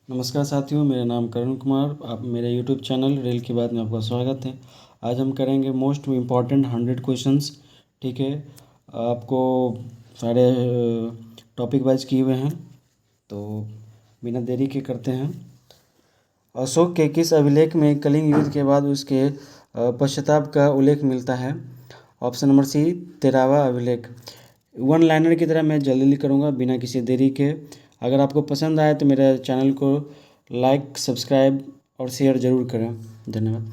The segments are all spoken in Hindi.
नमस्कार साथियों, मेरा नाम करुण कुमार। आप मेरे यूट्यूब चैनल रेल की बात में आपका स्वागत है। आज हम करेंगे मोस्ट इम्पॉर्टेंट 100 क्वेश्चंस। ठीक है, आपको सारे टॉपिक वाइज किए हुए हैं, तो बिना देरी के करते हैं। अशोक के किस अभिलेख में कलिंग युद्ध के बाद उसके पश्चाताप का उल्लेख मिलता है? ऑप्शन नंबर सी, 13वां अभिलेख। वन लाइनर की तरह मैं जल्दी करूँगा बिना किसी देरी के। अगर आपको पसंद आए तो मेरे चैनल को लाइक, सब्सक्राइब और शेयर ज़रूर करें। धन्यवाद।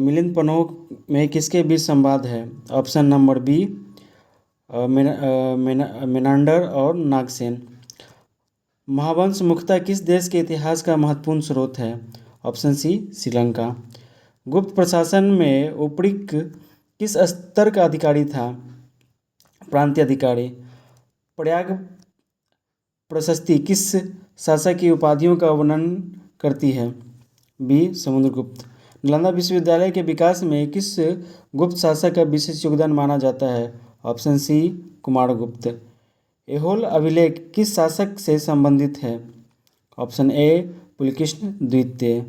मिलिंद पनोह में किसके बीच संवाद है? ऑप्शन नंबर बी, मेनांडर और नागसेन। महावंश मुख्यतः किस देश के इतिहास का महत्वपूर्ण स्रोत है? Option C, Sri Lanka. गुप्त प्रशासन में उपरिक किस स्तर का अधिकारी था? प्रांतीय अधिकारी। प्रयाग प्रशस्ति किस शासक की उपाधियों का वर्णन करती है? बी, समुद्रगुप्त। नालंदा विश्वविद्यालय के विकास में किस गुप्त शासक का विशेष योगदान माना जाता है? ऑप्शन सी, कुमारगुप्त। ऐहोल अभिलेख किस शासक से संबंधित है? ऑप्शन ए, पुलकेशिन द्वितीय।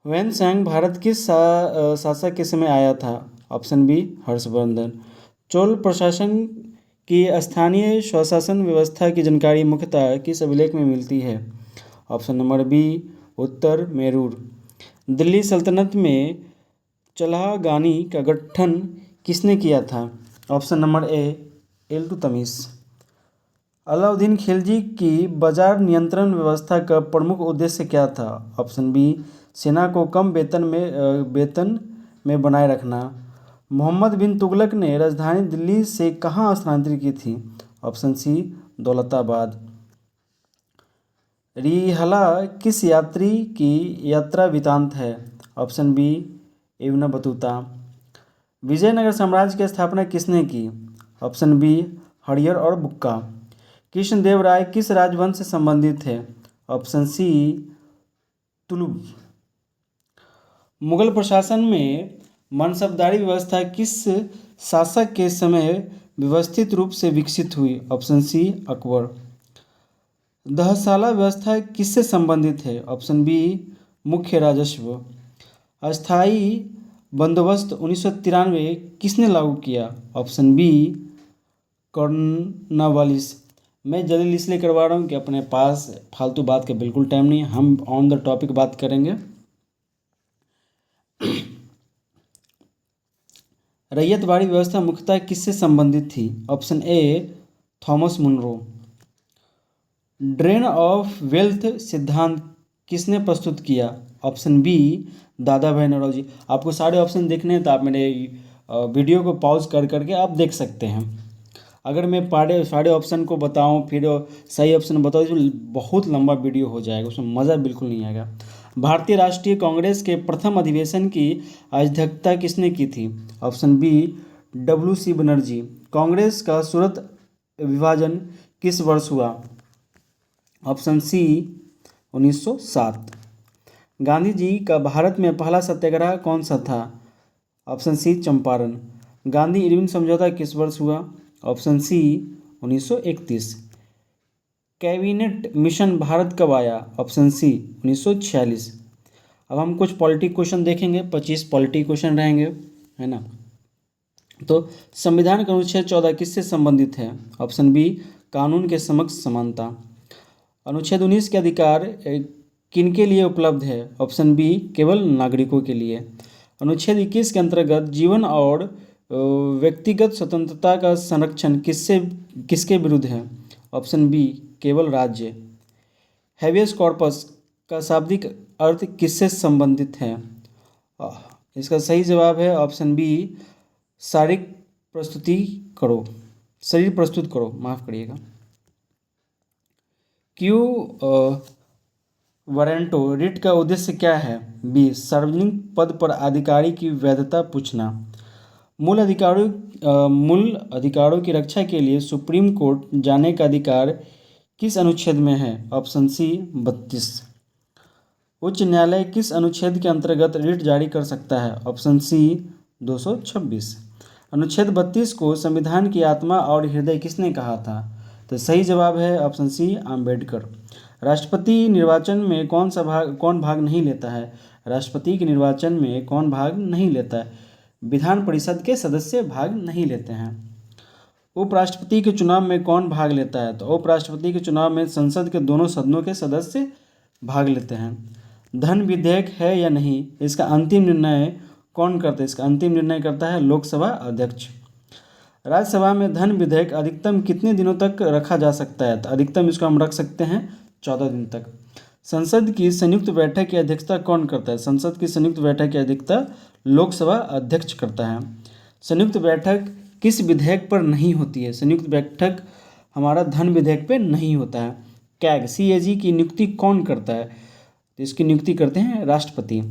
वैनसांग भारत किस शासक के समय आया था? Option B, Harshvardhan. चोल प्रशासन की स्थानीय स्वशासन व्यवस्था की जानकारी मुख्यतः किस अभिलेख में मिलती है? ऑप्शन नंबर बी, उत्तर मेरूर। दिल्ली सल्तनत में चलहागानी का गठन किसने किया था? Option number A, Iltutmish. Alauddin Khilji की बाजार नियंत्रण व्यवस्था का प्रमुख उद्देश्य क्या था? ऑप्शन बी, सेना को कम वेतन में बनाए रखना। मोहम्मद बिन तुगलक ने राजधानी दिल्ली से कहाँ स्थानांतरित की थी? Option C, Daulatabad. रिहला किस यात्री की यात्रा वृत्तांत है? Option B, Ibn Battuta. विजयनगर साम्राज्य की स्थापना किसने की? ऑप्शन बी, हरिहर और बुक्का। कृष्णदेवराय किस राजवंश से संबंधित है? ऑप्शन सी, तुलुभ। मुगल प्रशासन में मनसबदारी व्यवस्था किस शासक के समय व्यवस्थित रूप से विकसित हुई? Option C, Akbar. दहसाला व्यवस्था किससे संबंधित है? ऑप्शन बी, मुख्य राजस्व। अस्थाई बंदोबस्त 1993 किसने लागू किया? Option B, Cornwallis. मैं जल्दी इसलिए करवा रहा हूँ कि अपने पास फालतू बात का बिल्कुल टाइम नहीं है, हम ऑन द टॉपिक बात करेंगे। रैयतवाड़ी व्यवस्था मुख्यतः किससे संबंधित थी? Option A, Thomas Munro. Drain of wealth सिद्धांत किसने प्रस्तुत किया? ऑप्शन बी, दादा भाई नौरोजी। आपको सारे ऑप्शन देखने हैं तो आप मेरे वीडियो को पॉज कर करके आप देख सकते हैं। अगर मैं सारे ऑप्शन को बताऊं फिर सही ऑप्शन बताऊं तो बहुत लंबा वीडियो हो जाएगा, उसमें मज़ा बिल्कुल नहीं आएगा। भारतीय राष्ट्रीय कांग्रेस के प्रथम अधिवेशन की अध्यक्षता किसने की थी? Option B, WC Banerjee. Congress का सूरत विभाजन किस वर्ष हुआ? ऑप्शन सी, 1907। गांधी जी का भारत में पहला सत्याग्रह कौन सा था? Option C, Champaran. Gandhi Irwin समझौता किस वर्ष हुआ? Option C, 1931। Cabinet mission Bharat कब आया? Option C, 1946। अब हम कुछ पॉलिटी क्वेश्चन देखेंगे, 25 पॉलिटी क्वेश्चन रहेंगे, है ना। तो संविधान का अनुच्छेद 14 किससे संबंधित है? ऑप्शन बी, कानून के समक्ष समानता। अनुच्छेद 19 के अधिकार किनके लिए उपलब्ध है? ऑप्शन बी, केवल नागरिकों के लिए। अनुच्छेद 21 के अंतर्गत जीवन और व्यक्तिगत स्वतंत्रता का संरक्षण किसके विरुद्ध है? ऑप्शन बी, केवल राज्य। हैबियस कॉर्पस का शाब्दिक अर्थ किससे संबंधित है? इसका सही जवाब है ऑप्शन बी, शारीरिक प्रस्तुति करो, शरीर प्रस्तुत करो, माफ़ करिएगा। क्यू वारंटो रिट का उद्देश्य क्या है? बी, सार्वजनिक पद पर अधिकारी की वैधता पूछना। मूल अधिकारों की रक्षा के लिए सुप्रीम कोर्ट जाने का अधिकार किस अनुच्छेद में है? Option C, 32। उच्च न्यायालय किस अनुच्छेद के अंतर्गत रिट जारी कर सकता है? Option C, 226। अनुच्छेद 32 को संविधान की आत्मा और हृदय किसने कहा था? तो सही जवाब है ऑप्शन सी अम्बेडकर। राष्ट्रपति निर्वाचन में कौन भाग नहीं लेता है? राष्ट्रपति के निर्वाचन में कौन भाग नहीं लेता है? विधान परिषद के सदस्य भाग नहीं लेते हैं। उपराष्ट्रपति के चुनाव में कौन भाग लेता है? तो उपराष्ट्रपति के चुनाव में संसद के दोनों सदनों के सदस्य भाग लेते हैं। धन विधेयक है या नहीं, इसका अंतिम निर्णय कौन करता है? इसका अंतिम निर्णय करता है लोकसभा अध्यक्ष। राज्यसभा में धन विधेयक अधिकतम कितने दिनों तक रखा जा सकता है? तो अधिकतम इसको हम रख सकते हैं 14 दिन तक। संसद की संयुक्त बैठक की अध्यक्षता कौन करता है? संसद की संयुक्त बैठक की अध्यक्षता लोकसभा अध्यक्ष करता है। संयुक्त बैठक किस विधेयक पर नहीं होती है? संयुक्त बैठक हमारा धन विधेयक पे नहीं होता है। CAG की नियुक्ति कौन करता है? तो इसकी नियुक्ति करते हैं राष्ट्रपति।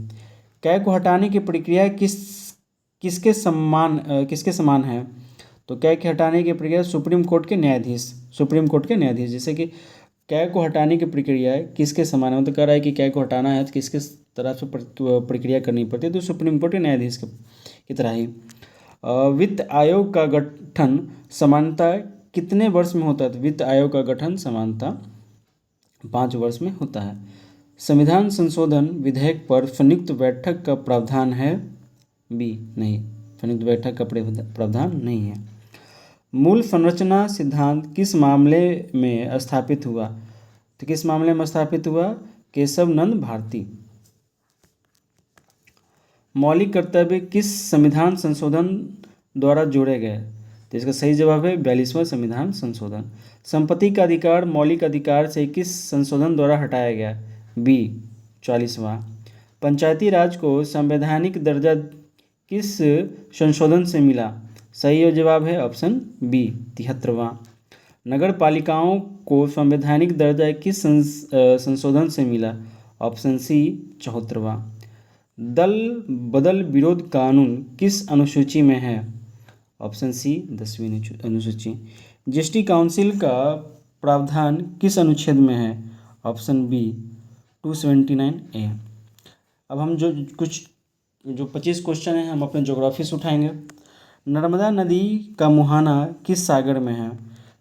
कैग को हटाने की प्रक्रिया किसके समान है? तो कैग के हटाने की प्रक्रिया सुप्रीम कोर्ट के न्यायाधीश जैसे कि कैग को हटाने की प्रक्रिया किसके समान है? तो कह रहा है कि कैग को हटाना है तो किसके तरफ से प्रक्रिया करनी पड़ती है? तो सुप्रीम कोर्ट के न्यायाधीश की तरह ही। वित्त आयोग का गठन सामान्यतः कितने वर्ष में होता है? तो वित्त आयोग का गठन सामान्यतः 5 वर्ष में होता है। संविधान संशोधन विधेयक पर संयुक्त बैठक का प्रावधान है? नहीं, संयुक्त बैठक का प्रावधान नहीं है। मूल संरचना सिद्धांत किस मामले में स्थापित हुआ? तो किस मामले में स्थापित हुआ? केशव नंद भारती। मौलिक कर्तव्य किस संविधान संशोधन द्वारा जोड़े गए? तो इसका सही जवाब है 42वां संविधान संशोधन। संपत्ति का अधिकार मौलिक अधिकार से किस संशोधन द्वारा हटाया गया? 44वां। पंचायती राज को संवैधानिक दर्जा किस संशोधन से मिला? सही जवाब है ऑप्शन बी 73वां। नगर पालिकाओं को संवैधानिक दर्जा किस संशोधन से मिला? ऑप्शन सी 74वां। दल बदल विरोध कानून किस अनुसूची में है? ऑप्शन सी 10वीं अनुसूची। जीएसटी काउंसिल का प्रावधान किस अनुच्छेद में है? Option B 279A। अब हम जो 25 क्वेश्चन हैं हम अपने ज्योग्राफी से उठाएंगे। नर्मदा नदी का मुहाना किस सागर में है?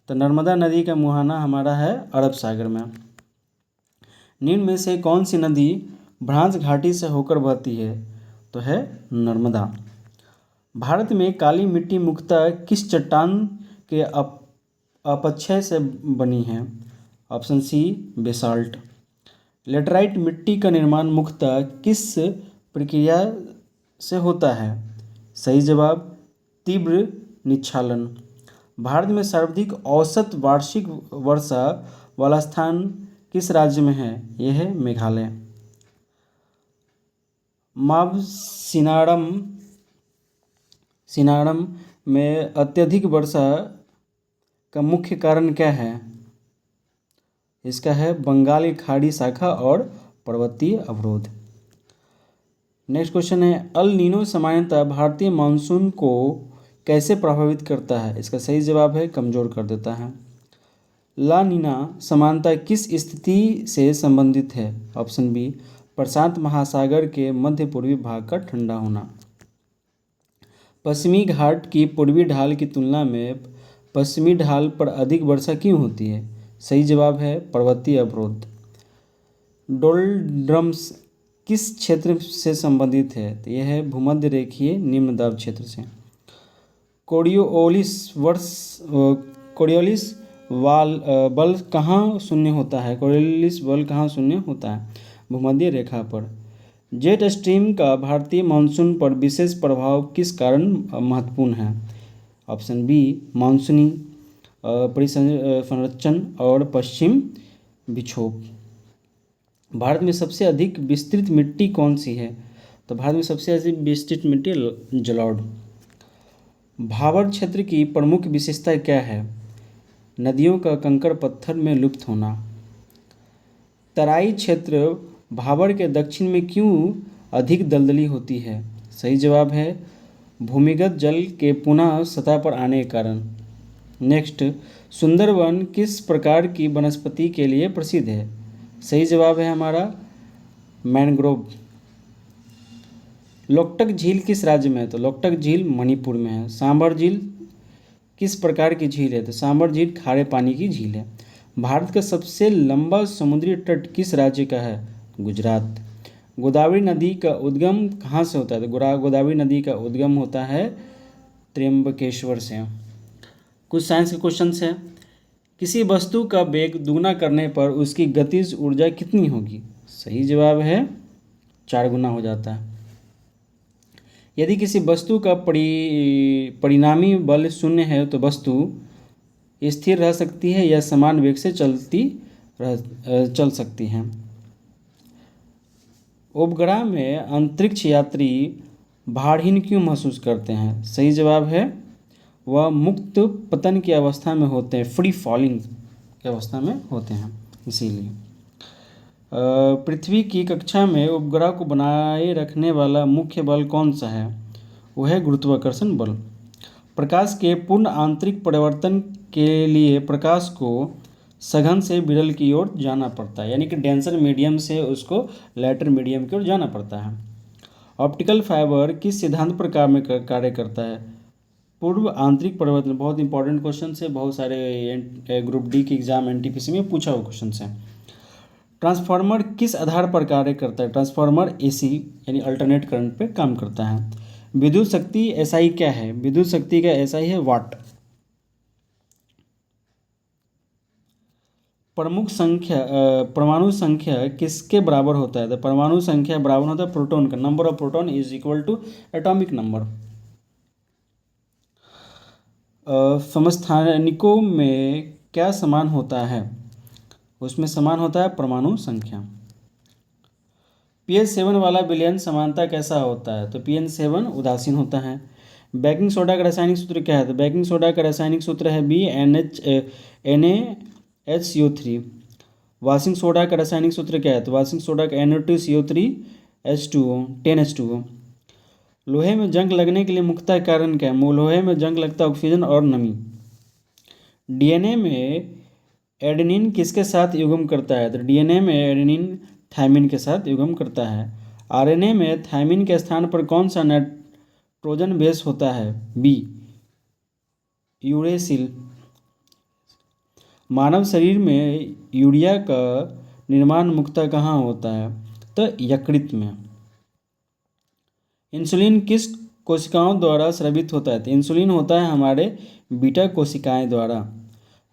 तो नर्मदा नदी का मुहाना हमारा है अरब सागर में। निम्न में से कौन सी नदी भ्रांस घाटी से होकर बहती है? तो है नर्मदा। भारत में काली मिट्टी मुख्यतः किस चट्टान के अपक्षय से बनी है? ऑप्शन सी बेसाल्ट। लेटराइट मिट्टी का निर्माण मुख्यतः किस प्रक्रिया से होता है? सही जवाब तीव्र निक्षालन। भारत में सर्वाधिक औसत वार्षिक वर्षा वाला स्थान किस राज्य में है? यह है मेघालय। माव सिनारम में अत्यधिक वर्षा का मुख्य कारण क्या है? इसका है बंगाल की खाड़ी शाखा और पर्वतीय अवरोध। नेक्स्ट क्वेश्चन है अल नीनो सामान्यतः भारतीय मानसून को कैसे प्रभावित करता है? इसका सही जवाब है कमजोर कर देता है। ला नीना समानता किस स्थिति से संबंधित है? ऑप्शन बी प्रशांत महासागर के मध्य पूर्वी भाग का ठंडा होना। पश्चिमी घाट की पूर्वी ढाल की तुलना में पश्चिमी ढाल पर अधिक वर्षा क्यों होती है? सही जवाब है पर्वतीय अवरोध। डोलड्रम्स किस क्षेत्र से संबंधित है? तो यह है भूमध्य रेखीय निम्न दाब क्षेत्र से। कोरियोलिस बल कहाँ शून्य होता है? कोरियोलिस बल कहाँ शून्य होता है? भूमध्य रेखा पर। जेट स्ट्रीम का भारतीय मानसून पर विशेष प्रभाव किस कारण महत्वपूर्ण है? ऑप्शन बी मानसूनी परिसंरचन और पश्चिम विक्षोभ। भारत में सबसे अधिक विस्तृत मिट्टी कौन सी है? तो भारत में सबसे अधिक विस्तृत मिट्टी जलौढ़। भाबर क्षेत्र की प्रमुख विशेषता क्या है? नदियों का कंकड़ पत्थर में लुप्त होना। तराई क्षेत्र भाबर के दक्षिण में क्यों अधिक दलदली होती है? सही जवाब है भूमिगत जल के पुनः सतह पर आने के कारण। नेक्स्ट सुंदरवन किस प्रकार की वनस्पति के लिए प्रसिद्ध है? सही जवाब है हमारा मैनग्रोव। लोकटक झील किस राज्य में है? तो लोकटक झील मणिपुर में है। सांभर झील किस प्रकार की झील है? तो सांबर झील खारे पानी की झील है। भारत का सबसे लंबा समुद्री तट किस राज्य का है? गुजरात। गोदावरी नदी का उद्गम कहाँ से होता है? तो गोदावरी नदी का उद्गम होता है त्र्यंबकेश्वर से। कुछ साइंस के क्वेश्चन हैं। किसी वस्तु का वेग दुगना करने पर उसकी गतिज ऊर्जा कितनी होगी? सही जवाब है 4 गुना हो जाता है। यदि किसी वस्तु का परिणामी बल शून्य है तो वस्तु स्थिर रह सकती है या समान वेग से चल सकती है। उपग्रह में अंतरिक्ष यात्री भारहीन क्यों महसूस करते हैं? सही जवाब है वह मुक्त पतन की अवस्था में होते हैं, फ्री फॉलिंग की अवस्था में होते हैं, इसीलिए। पृथ्वी की कक्षा में उपग्रह को बनाए रखने वाला मुख्य बल कौन सा है? वह है गुरुत्वाकर्षण बल। प्रकाश के पूर्ण आंतरिक परिवर्तन के लिए प्रकाश को सघन से विरल की ओर जाना पड़ता है, यानी कि डेंसर मीडियम से उसको लाइटर मीडियम की ओर जाना पड़ता है। ऑप्टिकल फाइबर किस सिद्धांत पर कार्य करता है? पूर्व आंतरिक परिवर्तन। बहुत इंपॉर्टेंट क्वेश्चन है, बहुत सारे ग्रुप डी के एग्जाम एनटीपीसी में पूछा हुआ क्वेश्चन है। ट्रांसफार्मर किस आधार पर कार्य करता है? ट्रांसफार्मर एसी यानी अल्टरनेट करंट पे काम करता है। विद्युत शक्ति एसआई क्या है? विद्युत शक्ति का एसआई है वाट। परमाणु संख्या किसके बराबर होता है? तो परमाणु संख्या बराबर होता है प्रोटॉन का। Number of proton is equal to atomic number. समस्थानिकों में क्या समान होता है? उसमें समान होता है परमाणु संख्या। pH 7 वाला विलयन समानता कैसा होता है? तो pH 7 उदासीन होता है। बेकिंग सोडा का रासायनिक सूत्र क्या है? तो बेकिंग सोडा का रासायनिक सूत्र है NaHCO3। वाशिंग सोडा का रासायनिक सूत्र क्या है? तो वाशिंग सोडा का Na2CO3 H2O 10H2O। लोहे में जंग लगने के लिए मुख्य कारण क्या है? लोहे में जंग लगता है ऑक्सीजन और नमी। डीएनए में एडेनिन किसके साथ युग्म करता है? तो डीएनए में एडेनिन थायमिन के साथ युग्म करता है। आरएनए में थायमिन के स्थान पर कौन सा नाइट्रोजन बेस होता है? B uracil. मानव शरीर में यूरिया का निर्माण मुख्यतः कहाँ होता है? तो यकृत में। इंसुलिन किस कोशिकाओं द्वारा स्रावित होता है? तो इंसुलिन होता है हमारे बीटा कोशिकाएं द्वारा।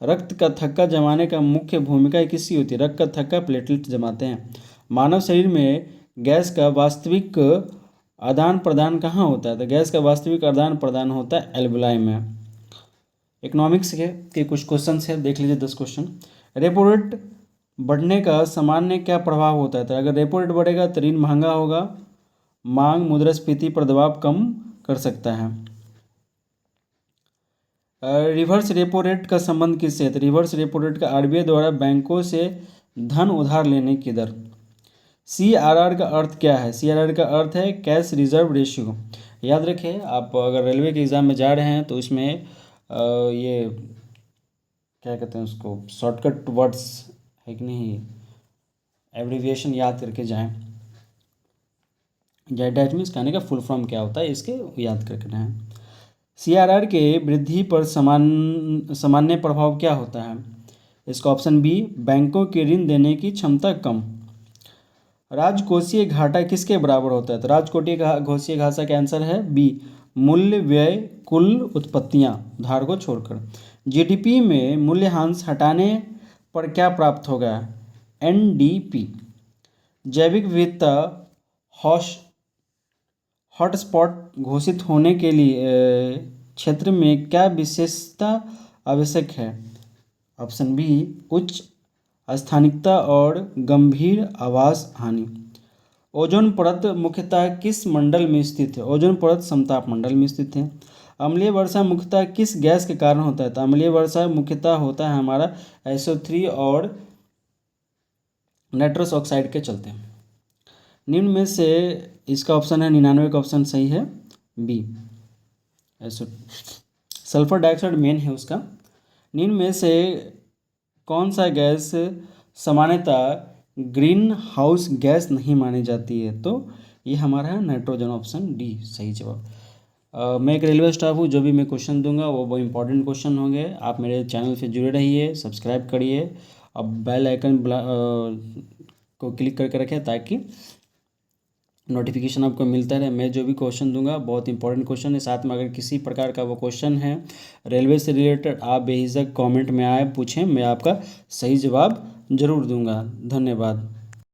रक्त का थक्का जमाने का मुख्य भूमिका किसकी होती है? रक्त का थक्का प्लेटलेट जमाते हैं। मानव शरीर में गैस का वास्तविक आदान प्रदान कहाँ होता है? तो गैस का वास्तविक आदान प्रदान होता है एल्वेलाई में। इकोनॉमिक्स के कुछ क्वेश्चन है, देख लीजिए 10 क्वेश्चन। रेपो रेट बढ़ने का सामान्य क्या प्रभाव होता है? तो अगर रेपो रेट बढ़ेगा तो ऋण महंगा होगा। मांग मुद्रास्फीति पर दबाव कम कर सकता है। रिवर्स रेपो रेट का संबंध किससे है? तो रिवर्स रेपो रेट का आरबीआई द्वारा बैंकों से धन उधार लेने की दर। सीआरआर का अर्थ क्या है? सीआरआर का अर्थ है कैश रिजर्व रेशियो। याद रखें, आप अगर रेलवे के एग्ज़ाम में जा रहे हैं तो इसमें ये क्या कहते हैं उसको, शॉर्टकट वर्ड्स है कि नहीं, एब्रीविएशन याद करके जाएं। डेट मीन्स कहने का फुल फॉर्म क्या होता है, इसके याद करके रहें। सीआरआर के वृद्धि पर सामान्य प्रभाव क्या होता है? इसका ऑप्शन बी बैंकों के ऋण देने की क्षमता कम। राजकोषीय घाटा किसके बराबर होता है? तो राजकोषीय घाटा का आंसर है बी मूल्य व्यय कुल उत्पत्तियां उधार को छोड़कर। जीडीपी में मूल्यह्रास हटाने पर क्या प्राप्त होगा? एनडीपी। जैविक विविधता हॉटस्पॉट घोषित होने के लिए क्षेत्र में क्या विशेषता आवश्यक है? ऑप्शन बी उच्च स्थानिकता और गंभीर आवास हानि। ओजोन परत मुख्यतः किस मंडल में स्थित है? ओजोन परत समताप मंडल में स्थित है। अम्लीय वर्षा मुख्यतः किस गैस के कारण होता है? तो अम्लीय वर्षा मुख्यतः होता है हमारा SO3 और नाइट्रस ऑक्साइड के चलते। निम्न में से इसका ऑप्शन है 99 का ऑप्शन सही है बी सल्फर डाइऑक्साइड मेन है उसका। निम्न में से कौन सा गैस सामान्यतः ग्रीन हाउस गैस नहीं मानी जाती है? तो ये हमारा है नाइट्रोजन, ऑप्शन डी सही जवाब। मैं एक रेलवे स्टाफ हूँ, जो भी मैं क्वेश्चन दूंगा वो इंपॉर्टेंट क्वेश्चन होंगे। आप मेरे चैनल से जुड़े रहिए, सब्सक्राइब करिए, अब बेल आइकन को क्लिक करके रखें ताकि नोटिफिकेशन आपको मिलता रहे। मैं जो भी क्वेश्चन दूंगा बहुत इंपॉर्टेंट क्वेश्चन है। साथ में अगर किसी प्रकार का वो क्वेश्चन है रेलवे से रिलेटेड, आप बेहिचक कमेंट में आए पूछें, मैं आपका सही जवाब ज़रूर दूंगा। धन्यवाद।